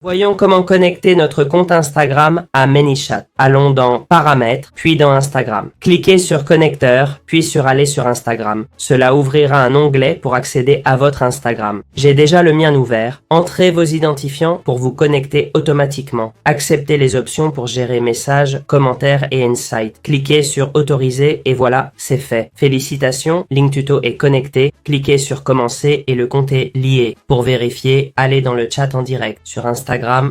Voyons comment connecter notre compte Instagram à ManyChat. Allons dans Paramètres, puis dans Instagram. Cliquez sur Connecteur, puis sur Aller sur Instagram. Cela ouvrira un onglet pour accéder à votre Instagram. J'ai déjà le mien ouvert. Entrez vos identifiants pour vous connecter automatiquement. Acceptez les options pour gérer messages, commentaires et insights. Cliquez sur Autoriser et voilà, c'est fait. Félicitations, LinkTuto est connecté. Cliquez sur Commencer et le compte est lié. Pour vérifier, allez dans le chat en direct. Sur Instagram,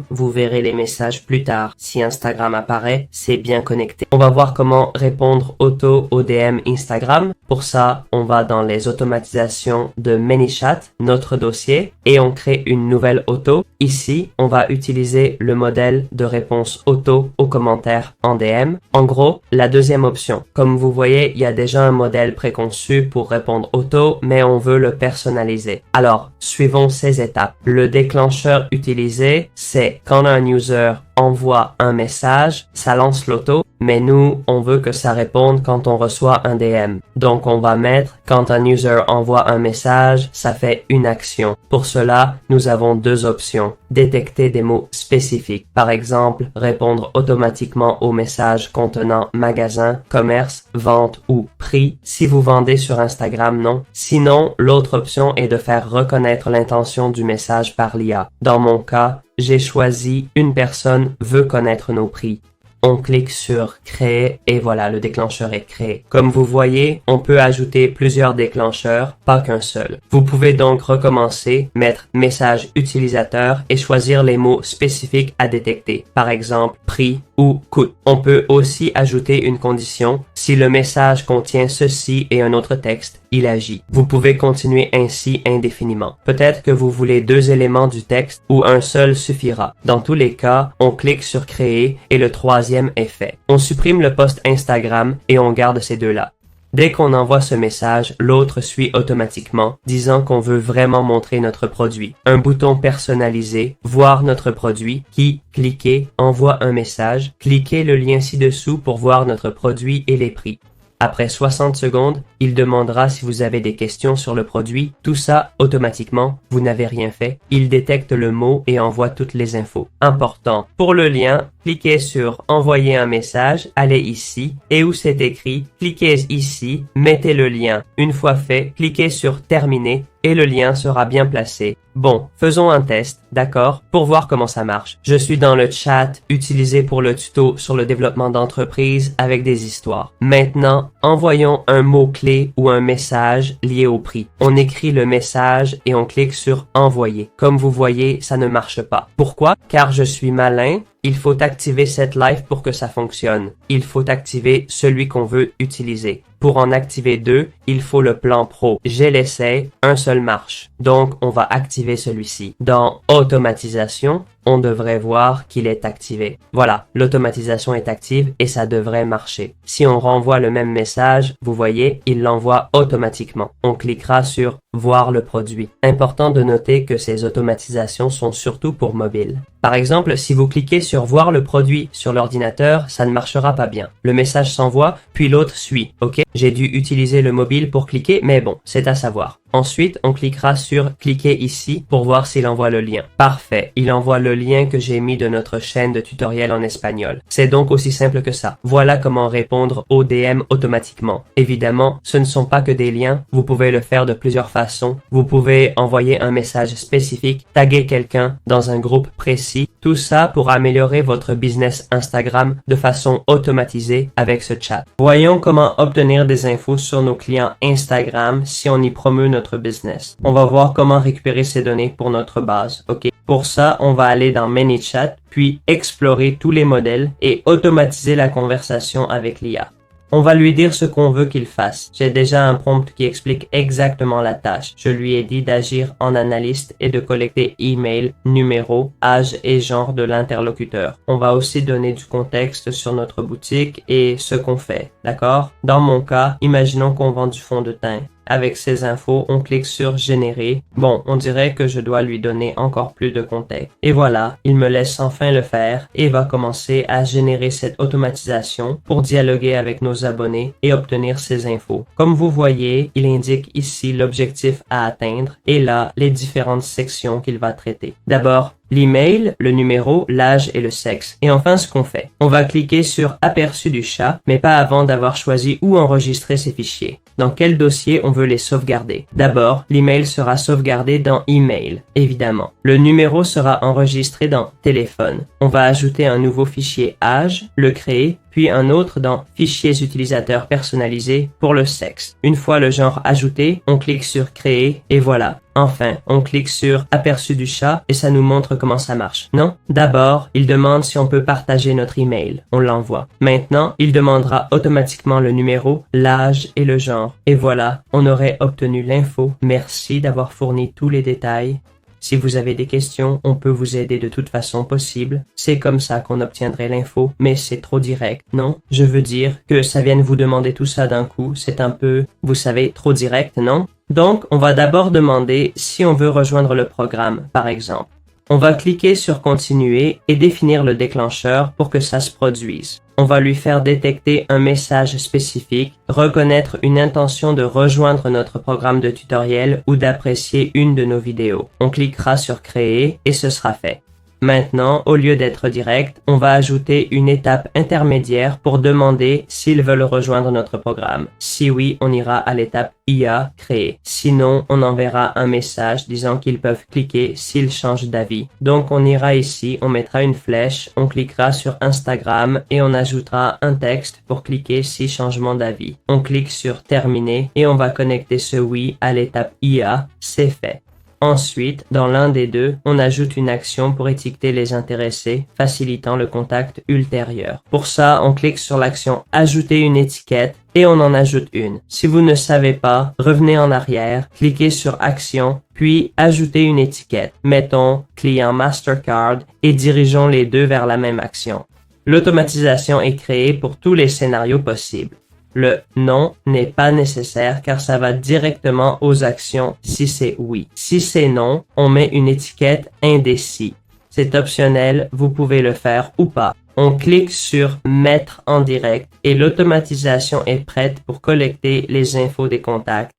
vous verrez les messages plus tard. Si Instagram apparaît, c'est bien connecté. On va voir comment répondre auto au DM Instagram. Pour ça, on va dans les automatisations de ManyChat, notre dossier, et on crée une nouvelle auto. Ici, on va utiliser le modèle de réponse auto aux commentaires en DM. En gros, la deuxième option. Comme vous voyez, il y a déjà un modèle préconçu pour répondre auto, mais on veut le personnaliser. Alors, suivons ces étapes. Le déclencheur utilisé, c'est quand un user envoie un message, ça lance l'auto, mais nous, on veut que ça réponde quand on reçoit un DM. Donc, on va mettre quand un user envoie un message, ça fait une action. Pour cela, nous avons deux options. Détecter des mots spécifiques. Par exemple, répondre automatiquement aux messages contenant magasin, commerce, vente ou prix. Si vous vendez sur Instagram, non. Sinon, l'autre option est de faire reconnaître l'intention du message par l'IA. Dans mon cas, j'ai choisi une personne veut connaître nos prix. On clique sur créer et voilà, le déclencheur est créé. Comme vous voyez, on peut ajouter plusieurs déclencheurs, pas qu'un seul. Vous pouvez donc recommencer, mettre message utilisateur et choisir les mots spécifiques à détecter. Par exemple, prix ou coût. On peut aussi ajouter une condition. Si le message contient ceci et un autre texte, il agit. Vous pouvez continuer ainsi indéfiniment. Peut-être que vous voulez deux éléments du texte ou un seul suffira. Dans tous les cas, on clique sur créer et le troisième est fait. On supprime le post Instagram et on garde ces deux-là. Dès qu'on envoie ce message, l'autre suit automatiquement, disant qu'on veut vraiment montrer notre produit. Un bouton personnalisé, voir notre produit, qui, cliquez, envoie un message. Cliquez le lien ci-dessous pour voir notre produit et les prix. Après 60 secondes, il demandera si vous avez des questions sur le produit. Tout ça, automatiquement, vous n'avez rien fait. Il détecte le mot et envoie toutes les infos. Important. Pour le lien, cliquez sur Envoyer un message, allez ici, et où c'est écrit, cliquez ici, mettez le lien. Une fois fait, cliquez sur Terminer, et le lien sera bien placé. Bon, faisons un test, d'accord, pour voir comment ça marche. Je suis dans le chat utilisé pour le tuto sur le développement d'entreprise avec des histoires. Maintenant, envoyons un mot-clé ou un message lié au prix. On écrit le message et on clique sur Envoyer. Comme vous voyez, ça ne marche pas. Pourquoi? Car je suis malin. Il faut activer cette live pour que ça fonctionne. Il faut activer celui qu'on veut utiliser. Pour en activer deux, il faut le plan pro. J'ai l'essai, un seul marche. Donc, on va activer celui-ci. Dans Automatisation, on devrait voir qu'il est activé. Voilà, l'automatisation est active et ça devrait marcher. Si on renvoie le même message, vous voyez, il l'envoie automatiquement. On cliquera sur Voir le produit. Important de noter que ces automatisations sont surtout pour mobile. Par exemple, si vous cliquez sur Voir le produit sur l'ordinateur, ça ne marchera pas bien. Le message s'envoie, puis l'autre suit, ok? J'ai dû utiliser le mobile pour cliquer, mais bon, c'est à savoir. Ensuite, on cliquera sur Cliquer ici pour voir s'il envoie le lien. Parfait, il envoie le lien que j'ai mis de notre chaîne de tutoriel en espagnol. C'est donc aussi simple que ça. Voilà comment répondre aux DM automatiquement. Évidemment, ce ne sont pas que des liens, vous pouvez le faire de plusieurs façons. Vous pouvez envoyer un message spécifique, taguer quelqu'un dans un groupe précis, tout ça pour améliorer votre business Instagram de façon automatisée avec ce chat. Voyons comment obtenir des infos sur nos clients Instagram si on y promeut notre business. On va voir comment récupérer ces données pour notre base, ok? Pour ça, on va aller dans ManyChat, puis explorer tous les modèles et automatiser la conversation avec l'IA. On va lui dire ce qu'on veut qu'il fasse. J'ai déjà un prompt qui explique exactement la tâche. Je lui ai dit d'agir en analyste et de collecter email, numéro, âge et genre de l'interlocuteur. On va aussi donner du contexte sur notre boutique et ce qu'on fait, d'accord? Dans mon cas, imaginons qu'on vend du fond de teint. Avec ces infos, on clique sur Générer. Bon, on dirait que je dois lui donner encore plus de contexte. Et voilà, il me laisse enfin le faire et va commencer à générer cette automatisation pour dialoguer avec nos abonnés et obtenir ces infos. Comme vous voyez, il indique ici l'objectif à atteindre et là, les différentes sections qu'il va traiter. D'abord, l'email, le numéro, l'âge et le sexe. Et enfin, ce qu'on fait. On va cliquer sur Aperçu du chat, mais pas avant d'avoir choisi où enregistrer ces fichiers. Dans quel dossier on veut les sauvegarder. D'abord, l'email sera sauvegardé dans Email, évidemment. Le numéro sera enregistré dans Téléphone. On va ajouter un nouveau fichier âge, le créer, puis un autre dans Fichiers utilisateurs personnalisés pour le sexe. Une fois le genre ajouté, on clique sur Créer et voilà. Enfin, on clique sur Aperçu du chat et ça nous montre comment ça marche, non? D'abord, il demande si on peut partager notre email. On l'envoie. Maintenant, il demandera automatiquement le numéro, l'âge et le genre. Et voilà, on aurait obtenu l'info. Merci d'avoir fourni tous les détails. Si vous avez des questions, on peut vous aider de toute façon possible. C'est comme ça qu'on obtiendrait l'info, mais c'est trop direct, non? Je veux dire que ça vienne vous demander tout ça d'un coup, c'est un peu, vous savez, trop direct, non? Donc, on va d'abord demander si on veut rejoindre le programme, par exemple. On va cliquer sur Continuer et définir le déclencheur pour que ça se produise. On va lui faire détecter un message spécifique, reconnaître une intention de rejoindre notre programme de tutoriel ou d'apprécier une de nos vidéos. On cliquera sur Créer et ce sera fait. Maintenant, au lieu d'être direct, on va ajouter une étape intermédiaire pour demander s'ils veulent rejoindre notre programme. Si oui, on ira à l'étape IA, créer. Sinon, on enverra un message disant qu'ils peuvent cliquer s'ils changent d'avis. Donc, on ira ici, on mettra une flèche, on cliquera sur Instagram et on ajoutera un texte pour cliquer si changement d'avis. On clique sur Terminer et on va connecter ce oui à l'étape IA. C'est fait. Ensuite, dans l'un des deux, on ajoute une action pour étiqueter les intéressés, facilitant le contact ultérieur. Pour ça, on clique sur l'action « Ajouter une étiquette » et on en ajoute une. Si vous ne savez pas, revenez en arrière, cliquez sur « Action », puis « Ajouter une étiquette ». Mettons « Client Mastercard » et dirigeons les deux vers la même action. L'automatisation est créée pour tous les scénarios possibles. Le non n'est pas nécessaire car ça va directement aux actions si c'est oui. Si c'est non, on met une étiquette indécis. C'est optionnel, vous pouvez le faire ou pas. On clique sur Mettre en direct et l'automatisation est prête pour collecter les infos des contacts